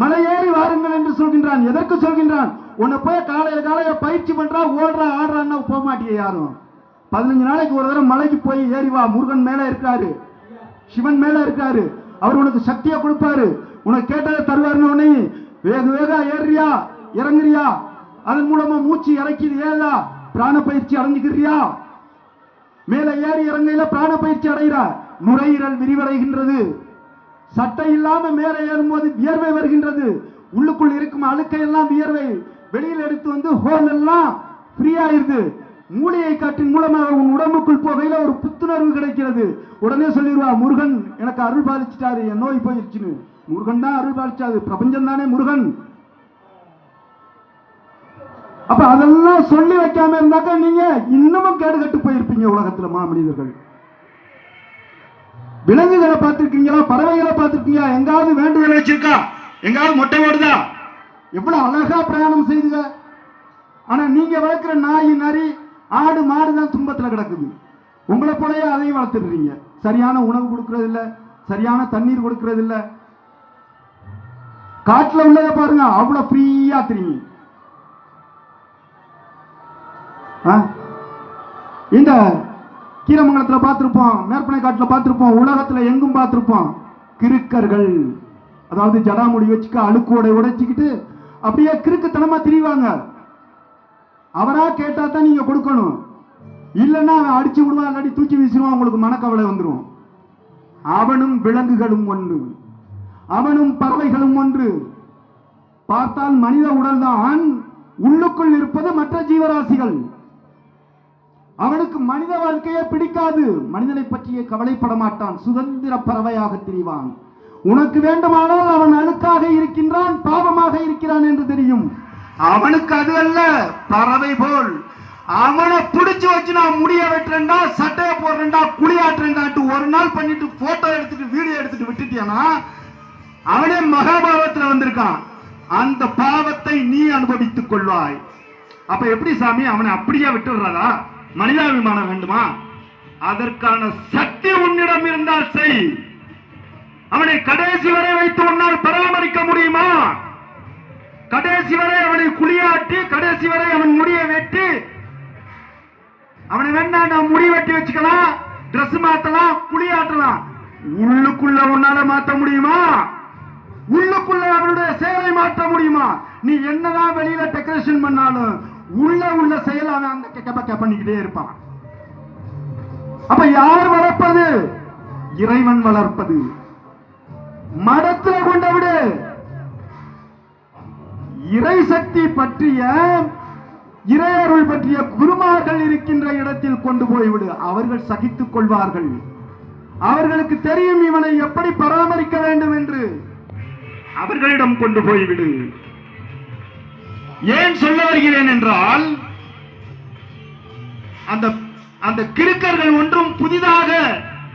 மலை ஏறி வாருங்கள் என்று சொல்கின்றான். எதற்கு சொல்கின்றான்? உன்னை போய் காலையில பயிற்சி பண்றா, ஓடுறா, ஆடுறான்னா போக மாட்டீங்க யாரும். 15 நாளைக்கு ஒரு தடவை மலைக்கு போய் ஏறி வா. முருகன் மேல இருக்காரு, சிவன் மேல இருக்காரு. அவர் உனக்கு சக்தியை கொடுப்பாரு. உனக்கு கேட்டதை தருவாருன்னு உடனே வேக வேக ஏறியா, இறங்குறியா, அதன் மூலமா மூச்சு இறக்கிது ஏதா பிராண பயிற்சி அடைஞ்சுக்கிறியா? மேல ஏறி இறங்கையில பிராண பயிற்சி அடைகிற, நுரையீரல் விரிவடைகின்றது. சட்டை இல்லாம மேல ஏறும்போது வியர்வை வருகின்றது. உள்ளுக்குள் இருக்கும் அழுக்கை எல்லாம் வியர்வை வெளியில் எடுத்து வந்து ஹோல் எல்லாம் ஃப்ரீ ஆயிருது. மூலிகை காற்றின் மூலமாக உன் உடம்புக்குள் போகையில ஒரு புத்துணர்வு கிடைக்கிறது. உடனே சொல்லிடுவா, முருகன் எனக்கு அருள் பாலிச்சிட்டாரு, என் நோய் போயிருச்சுன்னு. முருகன் தான் அருள் பாலிச்சாரு, பிரபஞ்சம் தானே முருகன். அப்ப அதெல்லாம் சொல்லி வைக்காம இருந்தாக்க நீங்க இன்னமும் கேடு கட்டு போயிருப்பீங்க உலகத்துல. மாமனிதர்கள் விலங்குகளை பார்த்திருக்கீங்களா? பறவைகளை பார்த்திருக்கீங்களா? எங்காவது வேண்டுதல் வச்சிருக்கா? எங்காவது மொட்டை ஓடுதா? எவ்வளவு அழகா பிரயாணம் செய்துங்க. ஆனா நீங்க வளர்க்கிற நாய், நரி, ஆடு, மாடு தான் துன்பத்துல கிடக்குது. உங்களை போலயே அதையும் வளர்த்துடுறீங்க. சரியான உணவு கொடுக்கறது இல்ல, சரியான தண்ணீர் கொடுக்கறது இல்ல. காட்டுல உள்ளதை பாருங்க, அவ்வளவு ஃப்ரீயா தெரியும். இந்த கீரமங்கலத்துல பார்த்திருப்போம், மேற்பனை காட்டுல பார்த்திருப்போம், உலகத்துல எங்கும் பார்த்திருப்போம். கிறுக்கர்கள், அதாவது ஜடாமுடி வச்சுக்க அழுக்கோட உடைச்சிக்கிட்டு அப்படியே கிறுக்குத்தனமா திரிவாங்க. அவரா கேட்டா தான் நீங்க கொடுக்கணும், இல்லைன்னா அவன் அடிச்சு விடுவான், இல்லாட்டி தூக்கி வீசிடுவான். உங்களுக்கு மனக்கவலை வந்துடும். அவனும் விலங்குகளும் ஒன்று, அவனும் பறவைகளும் ஒன்று. பார்த்தால் மனித உடல் தான், உள்ளுக்குள் இருப்பது மற்ற ஜீவராசிகள். அவனுக்கு மனித வாழ்க்கையே பிடிக்காது. மனிதனை பற்றிய கவலைப்பட மாட்டான், சுதந்திர பறவையாக திரிவான். உனக்கு வேண்டுமானால் அவன் அழுக்காக இருக்கின்றான், பாவமாக இருக்கிறான் என்று தெரியும். அவனுக்கு அது அல்ல. பறவை போல் அவனை பிடிச்சு வச்சு நான் முடிய வெட்டுறேன்டா, சட்டையை போடுறேன்டா, குளியாட்டுறேன்டாட்டு ஒரு நாள் பண்ணிட்டு போட்டோ எடுத்துட்டு வீடியோ எடுத்துட்டு விட்டுட்டியானா அவனே மகாபாவத்தில் வந்திருக்கான். அந்த பாவத்தை நீ அனுபவித்துக் கொள்வாய். அப்ப எப்படி சாமி அவனை அப்படியே விட்டுடுறதா? மனிதாபிமானம் வேண்டுமா? அதற்கான சக்தி உன்னிடம் இருந்தால் செய். அவனை கடைசி வரை வைத்து உன்னால் பராமரிக்க முடியுமா? கடைசி வரை அவனை குளியாட்டி, கடைசி வரை அவன் முடிய வெட்டி, அவனை வேணா நான் முடி வெட்டி வச்சுக்கலாம், டிரெஸ் மாத்தலாம், குளியாட்டலாம். உள்ளுக்குள்ள உன்னால மாற்ற முடியுமா? உள்ளுக்குள்ள அவனுடைய செயலை மாற்ற முடியுமா? நீ என்னதான் வெளியில டெக்கரேஷன் பண்ணாலும் உள்ள செயல் அவன் அந்த கெக்க பண்ணிக்கிட்டே இருப்பான். அப்ப யார் வளர்ப்பது? இறைவன் வளர்ப்பது. மடத்துல கொண்ட விடு. இறை சக்தி பற்றிய, இறையருள் பற்றிய குருமார்கள் இருக்கின்ற இடத்தில் கொண்டு போய்விடு. அவர்கள் சகித்துக் கொள்வார்கள். அவர்களுக்கு தெரியும் இவனை எப்படி பராமரிக்க வேண்டும் என்று. அவர்களிடம் கொண்டு போய்விடு. ஏன் சொல்ல வருகிறேன் என்றால், அந்த கிறுக்கர்கள் ஒன்றும் புதிதாக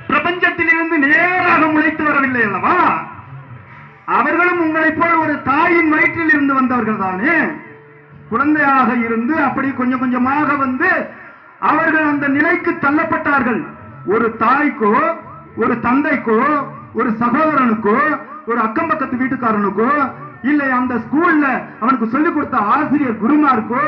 பிரபஞ்சத்தில் இருந்து நேராக முளைத்து வரவில்லை அல்லவா? அவர்களும் உங்களைப் போல ஒரு தாயின் வயிற்றில் இருந்து வந்தவர்கள் தானே. குழந்தையாக இருந்து அப்படி கொஞ்சம் கொஞ்சமாக வந்து அவர்கள் அந்த நிலைக்கு தள்ளப்பட்டார்கள். ஒரு தாய்க்கோ, ஒரு தந்தைக்கோ, ஒரு சகோதரனுக்கோ, ஒரு அக்கம் பக்கத்து வீட்டுக்காரனுக்கோ, இல்லை அந்த ஸ்கூல்ல அவனுக்கு சொல்லிக் கொடுத்த ஆசிரியர் குருமாருக்கோ